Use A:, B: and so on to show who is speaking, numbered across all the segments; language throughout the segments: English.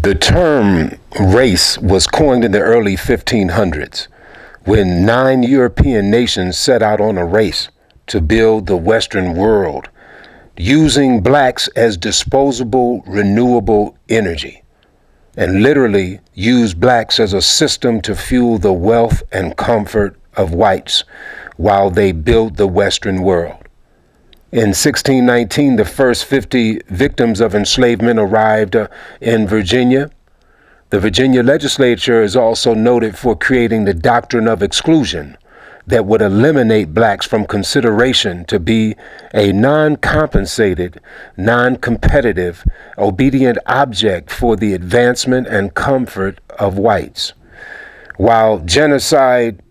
A: The term race was coined in the early 1500s when 9 European nations set out on a race to build the Western world, using blacks as disposable, renewable energy, and literally used blacks as a system to fuel the wealth and comfort of whites while they built the Western world. In 1619, the first 50 victims of enslavement arrived in Virginia. The Virginia legislature is also noted for creating the doctrine of exclusion that would eliminate blacks from consideration to be a non-compensated, non-competitive, obedient object for the advancement and comfort of whites. While genocide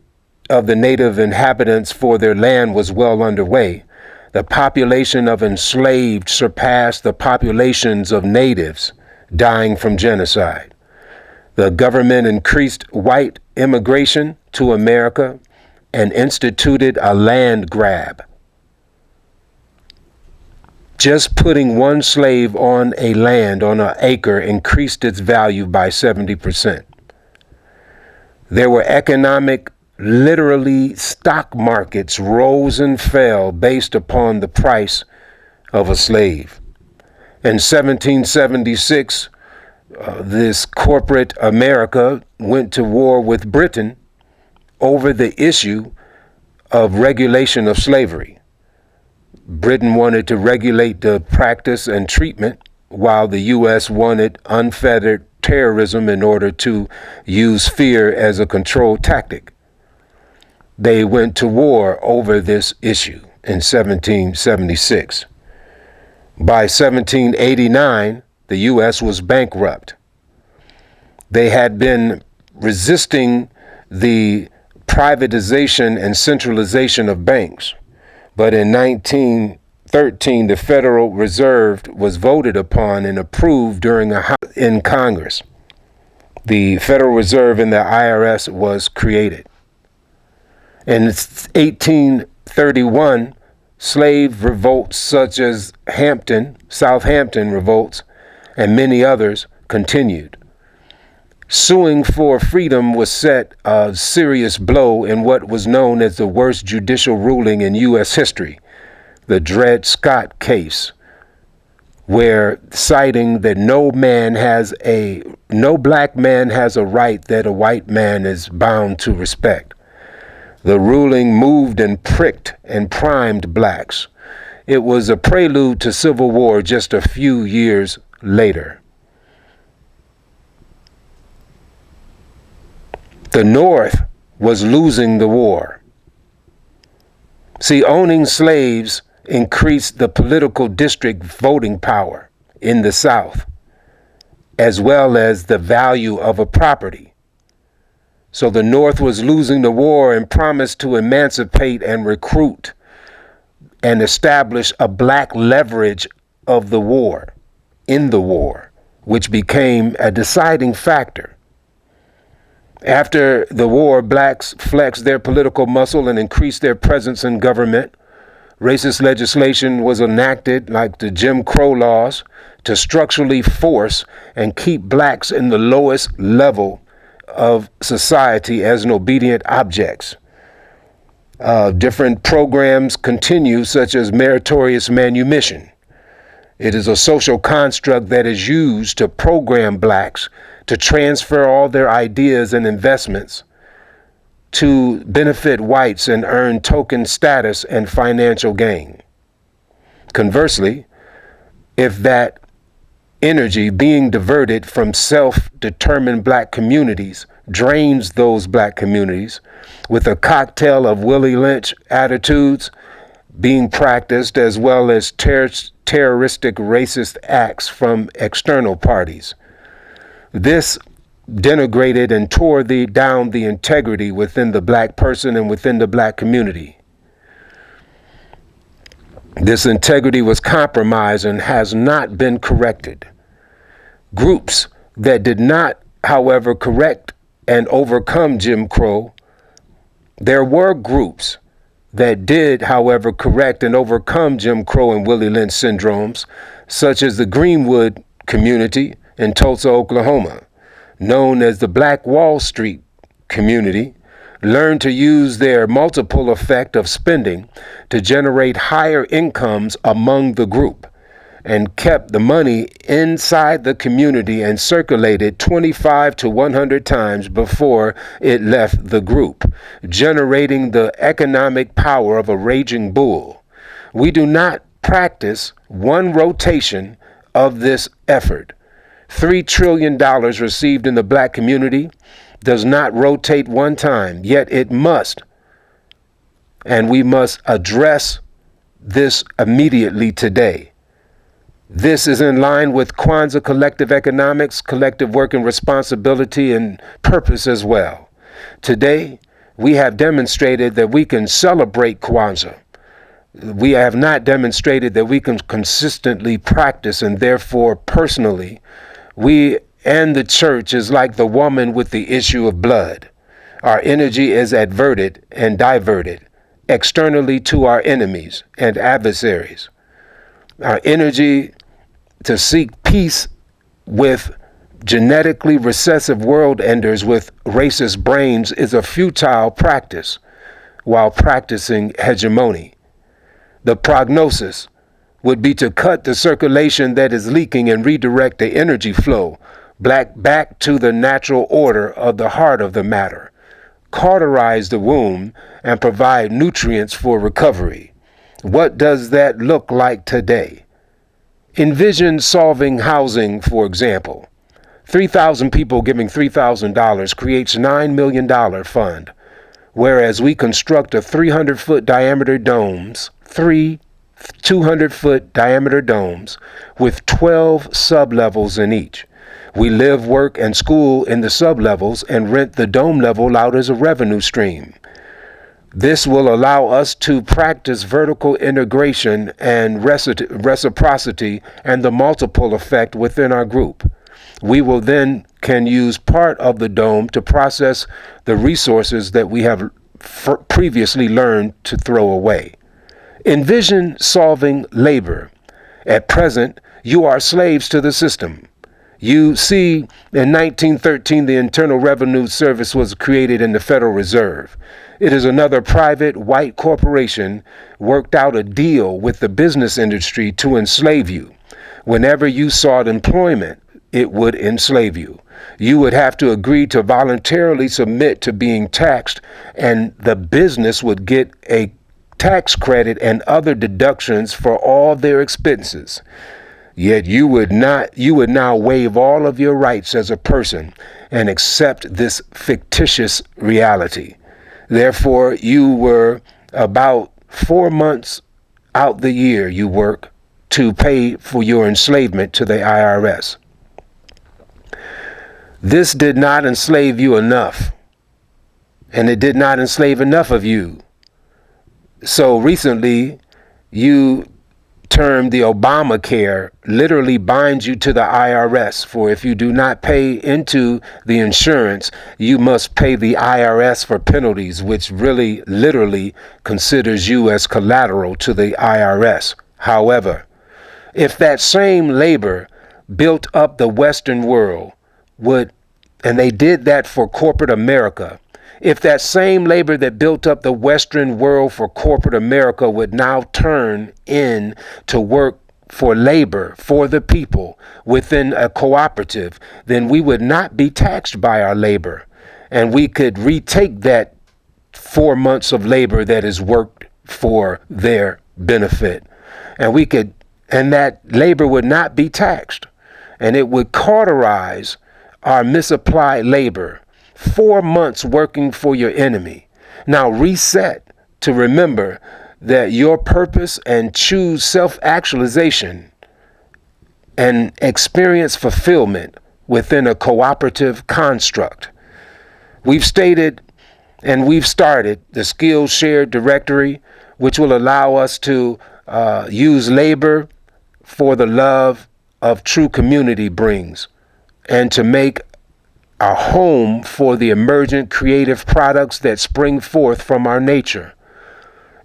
A: of the native inhabitants for their land was well underway, the population of enslaved surpassed the populations of natives dying from genocide. The government increased white immigration to America and instituted a land grab. Just putting one slave on a land, on an acre, increased its value by 70%. There were literally stock markets rose and fell based upon the price of a slave. In 1776, this corporate America went to war with Britain over the issue of regulation of slavery. Britain wanted to regulate the practice and treatment, while the U.S. wanted unfettered terrorism in order to use fear as a control tactic. They went to war over this issue in 1776. By 1789, the U.S. was bankrupt. They had been resisting the privatization and centralization of banks, but in 1913, the Federal Reserve was voted upon and approved in Congress. The Federal Reserve and the IRS was created. In 1831, slave revolts such as Southampton revolts, and many others continued. Suing for freedom was set a serious blow in what was known as the worst judicial ruling in U.S. history, the Dred Scott case, where citing that no black man has a right that a white man is bound to respect. The ruling moved and pricked and primed blacks. It was a prelude to civil war just a few years later. The North was losing the war. See, owning slaves increased the political district voting power in the South, as well as the value of a property. So the North was losing the war and promised to emancipate and recruit and establish a black leverage of the war, in the war, which became a deciding factor. After the war, blacks flexed their political muscle and increased their presence in government. Racist legislation was enacted, like the Jim Crow laws, to structurally force and keep blacks in the lowest level of society as an obedient objects. Different programs continue, such as meritorious manumission. It is a social construct that is used to program blacks to transfer all their ideas and investments to benefit whites and earn token status and financial gain. Conversely, if that energy being diverted from self-determined black communities drains those black communities with a cocktail of Willie Lynch attitudes being practiced, as well as terroristic racist acts from external parties. This denigrated and tore down the integrity within the black person and within the black community. This integrity was compromised and has not been corrected. Groups that did not, however, correct and overcome Jim Crow, there were groups that did, however, correct and overcome Jim Crow and Willie Lynch syndromes, such as the Greenwood community, in Tulsa, Oklahoma, known as the Black Wall Street community, learned to use their multiple effect of spending to generate higher incomes among the group, and kept the money inside the community and circulated 25 to 100 times before it left the group, generating the economic power of a raging bull. We do not practice one rotation of this effort. $3 trillion received in the black community does not rotate one time, yet it must. And we must address this immediately today. This is in line with Kwanzaa collective economics, collective work and responsibility, and purpose as well. Today, we have demonstrated that we can celebrate Kwanzaa. We have not demonstrated that we can consistently practice, and therefore, personally, we and the church is like the woman with the issue of blood. Our energy is adverted and diverted externally to our enemies and adversaries. Our energy to seek peace with genetically recessive world enders with racist brains is a futile practice while practicing hegemony. The prognosis would be to cut the circulation that is leaking and redirect the energy flow back to the natural order of the heart of the matter, cauterize the womb, and provide nutrients for recovery. What does that look like today? Envision solving housing, for example. 3,000 people giving $3,000 creates $9 million fund, whereas we construct a 300-foot diameter domes, 200-foot diameter domes with 12 sublevels in each. We live, work, and school in the sublevels and rent the dome level out as a revenue stream. This will allow us to practice vertical integration and reciprocity and the multiple effect within our group. We will then can use part of the dome to process the resources that we have previously learned to throw away. Envision solving labor. At present, you are slaves to the system. You see, in 1913, the Internal Revenue Service was created in the Federal Reserve. It is another private white corporation worked out a deal with the business industry to enslave you. Whenever you sought employment, it would enslave you. You would have to agree to voluntarily submit to being taxed, and the business would get a tax credit and other deductions for all their expenses. Yet you would now waive all of your rights as a person and accept this fictitious reality. Therefore, you were about 4 months out the year you work to pay for your enslavement to the IRS. This did not enslave you enough, and it did not enslave enough of you. So recently, you term the Obamacare literally binds you to the IRS, for if you do not pay into the insurance, you must pay the IRS for penalties, which really literally considers you as collateral to the IRS. However, if that same labor built up the Western world and they did that for corporate America, if that same labor that built up the Western world for corporate America would now turn in to work for labor for the people within a cooperative, then we would not be taxed by our labor. And we could retake that 4 months of labor that is worked for their benefit. And that labor would not be taxed. And it would cauterize our misapplied labor. 4 months working for your enemy. Now reset to remember that your purpose and choose self-actualization and experience fulfillment within a cooperative construct. We've stated and we've started the Skills Shared Directory, which will allow us to use labor for the love of true community brings, and to make a home for the emergent creative products that spring forth from our nature.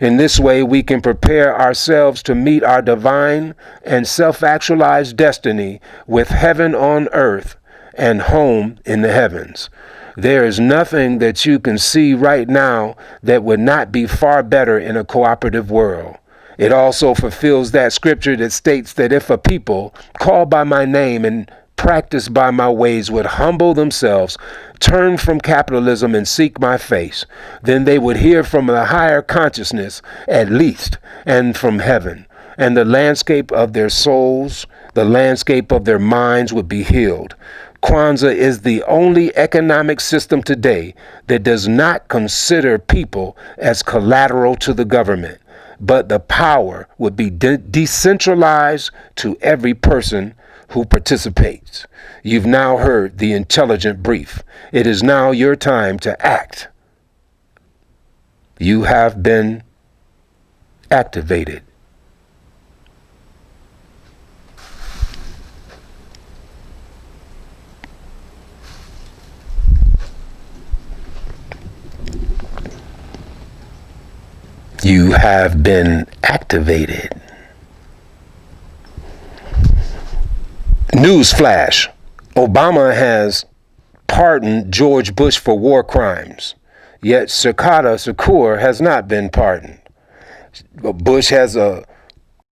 A: In this way, we can prepare ourselves to meet our divine and self-actualized destiny with heaven on earth and home in the heavens. There is nothing that you can see right now that would not be far better in a cooperative world. It also fulfills that scripture that states that if a people called by my name and practiced by my ways would humble themselves, turn from capitalism and seek my face, then they would hear from a higher consciousness at least, and from heaven, and the landscape of their souls, the landscape of their minds would be healed. Kwanzaa is the only economic system today that does not consider people as collateral to the government, but the power would be decentralized to every person who participates. You've now heard the intelligent brief. It is now your time to act. You have been activated. You have been activated. Newsflash: Obama has pardoned George Bush for war crimes, yet Sakata Shakur has not been pardoned. Bush has a